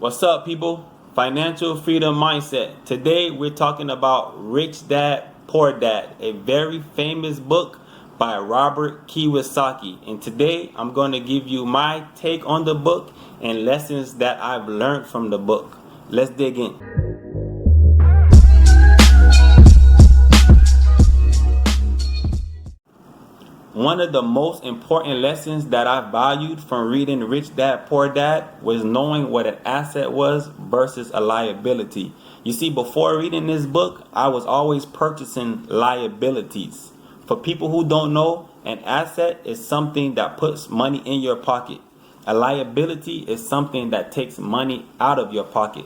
What's up, people? Financial freedom mindset. Today we're talking about Rich Dad, Poor Dad, a very famous book by Robert Kiyosaki. And today I'm going to give you my take on the book and lessons that I've learned from the book. Let's dig in. One of the most important lessons that I valued from reading Rich Dad, Poor Dad was knowing what an asset was versus a liability. You see, before reading this book, I was always purchasing liabilities. For people who don't know, an asset is something that puts money in your pocket. A liability is something that takes money out of your pocket.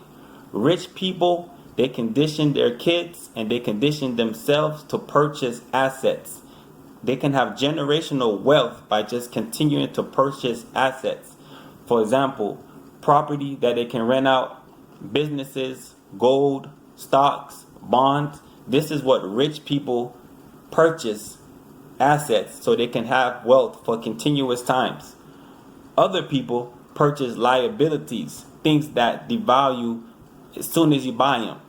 Rich people, they condition their kids and they condition themselves to purchase assets. They can have generational wealth by just continuing to purchase assets. For example, property that they can rent out, businesses, gold, stocks, bonds. This is what rich people purchase, assets, so they can have wealth for continuous times. Other people purchase liabilities, things that devalue as soon as you buy them.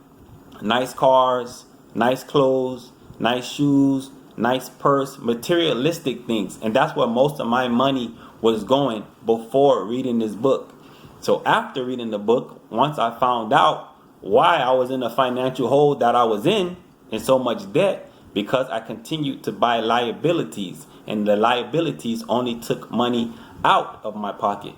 Nice cars, nice clothes, nice shoes, nice purse, materialistic things. And that's where most of my money was going before reading this book. So after reading the book, once I found out why I was in the financial hole that I was in so much debt, because I continued to buy liabilities, and the liabilities only took money out of my pocket.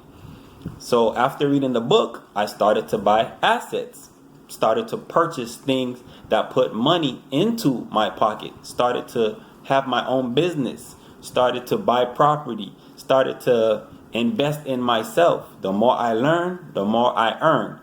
So after reading the book, I started to buy assets, started to purchase things that put money into my pocket, started to have my own business, started to buy property, started to invest in myself. The more I learn, the more I earn.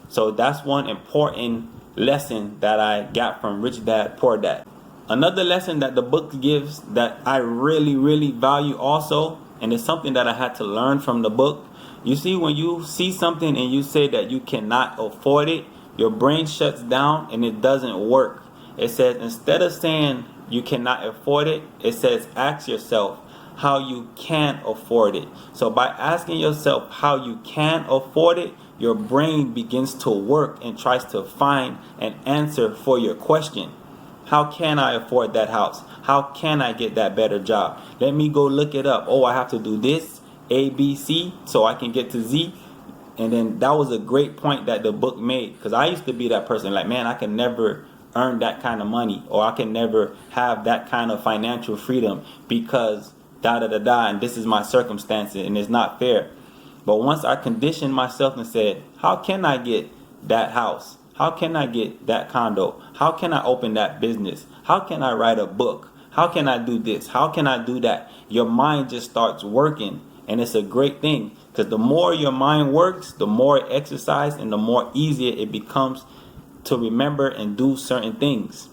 So that's one important lesson that I got from Rich Dad, Poor Dad. Another lesson that the book gives that I really value also, and it's something that I had to learn from the book. You see, when you see something and you say that you cannot afford it, your brain shuts down and it doesn't work. It says, instead of saying you cannot afford it, it says ask yourself how you can afford it. So by asking yourself how you can afford it, your brain begins to work and tries to find an answer for your question. How can I afford that house? How can I get that better job? Let me go look it up. Oh, I have to do this, A, B, C, so I can get to Z. And then that was a great point that the book made, because I used to be that person like, man, I can never earn that kind of money, or I can never have that kind of financial freedom because and this is my circumstances and it's not fair. But once I conditioned myself and said, how can I get that house? How can I get that condo? How can I open that business? How can I write a book? How can I do this? How can I do that? Your mind just starts working, and it's a great thing, because the more your mind works, the more it exercises and the more easier it becomes to remember and do certain things.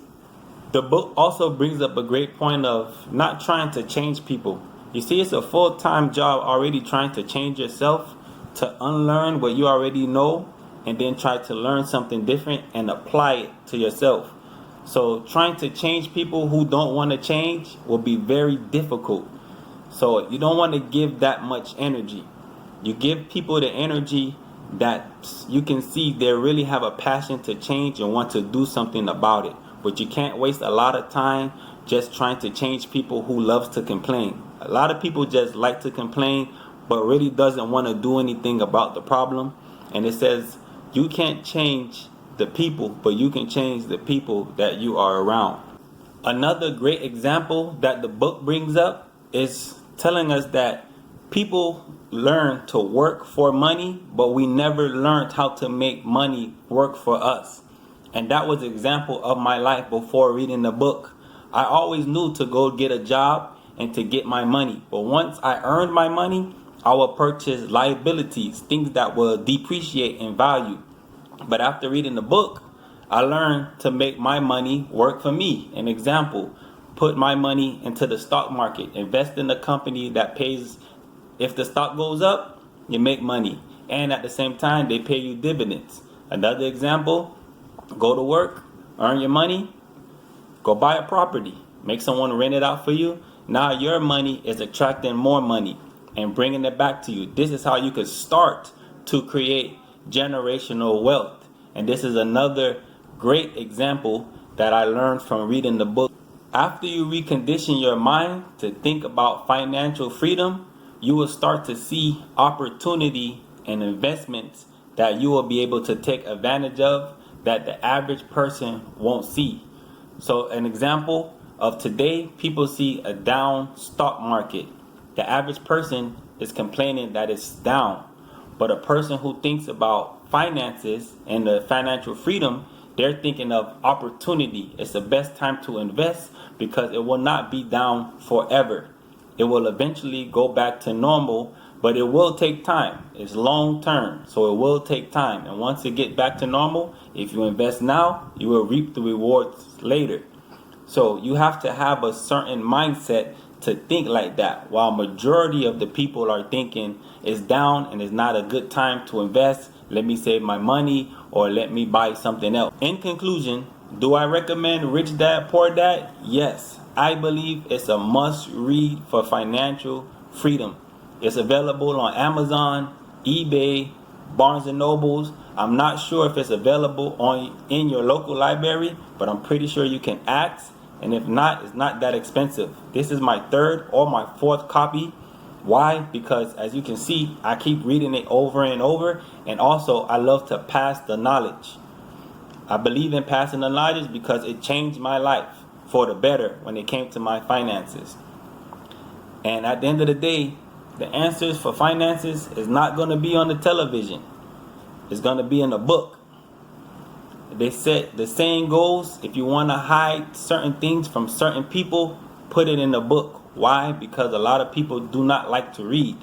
The book also brings up a great point of not trying to change people. You see, it's a full-time job already trying to change yourself, to unlearn what you already know and then try to learn something different and apply it to yourself. So trying to change people who don't want to change will be very difficult. So you don't want to give that much energy. You give people the energy that you can see they really have a passion to change and want to do something about it. But you can't waste a lot of time just trying to change people who loves to complain. A lot of people just like to complain but really doesn't want to do anything about the problem. And it says you can't change the people, but you can change the people that you are around. Another great example that the book brings up is telling us that people learn to work for money, but we never learned how to make money work for us. And that was an example of my life before reading the book. I always knew to go get a job and to get my money. But once I earned my money, I would purchase liabilities, things that will depreciate in value. But after reading the book, I learned to make my money work for me. An example, put my money into the stock market, invest in a company that pays. If the stock goes up, you make money. And at the same time, they pay you dividends. Another example, go to work, earn your money, go buy a property, make someone rent it out for you. Now your money is attracting more money and bringing it back to you. This is how you could start to create generational wealth. And this is another great example that I learned from reading the book. After you recondition your mind to think about financial freedom, you will start to see opportunity and investments that you will be able to take advantage of that the average person won't see. So an example of today, people see a down stock market. The average person is complaining that it's down. But a person who thinks about finances and the financial freedom, they're thinking of opportunity. It's the best time to invest because it will not be down forever. It will eventually go back to normal, but it will take time. It's long term, so it will take time. And once it gets back to normal, if you invest now, you will reap the rewards later. So you have to have a certain mindset to think like that. While majority of the people are thinking it's down and it's not a good time to invest, let me save my money or let me buy something else. In conclusion, do I recommend Rich Dad Poor Dad? Yes. I believe it's a must read for financial freedom. It's available on Amazon, eBay, Barnes and Nobles. I'm not sure if it's available in your local library, but I'm pretty sure you can ask. And if not, it's not that expensive. This is my third or my fourth copy. Why? Because as you can see, I keep reading it over and over. And also, I love to pass the knowledge. I believe in passing the knowledge because it changed my life for the better when it came to my finances. And at the end of the day, the answers for finances is not going to be on the television. It's going to be in a book. They said the saying goes, if you want to hide certain things from certain people, put it in a book. Why? Because a lot of people do not like to read.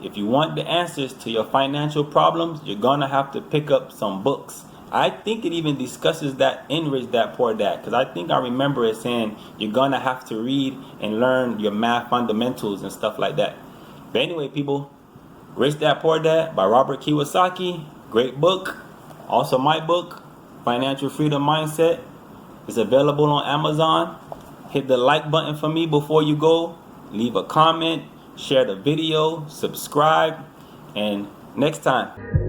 If you want the answers to your financial problems, you're going to have to pick up some books. I think it even discusses that in Rich Dad Poor Dad, because I think I remember it saying you're going to have to read and learn your math fundamentals and stuff like that. But anyway, people, Rich Dad Poor Dad by Robert Kiyosaki, great book. Also my book, Financial Freedom Mindset, is available on Amazon. Hit the like button for me before you go. Leave a comment, share the video, subscribe, and next time.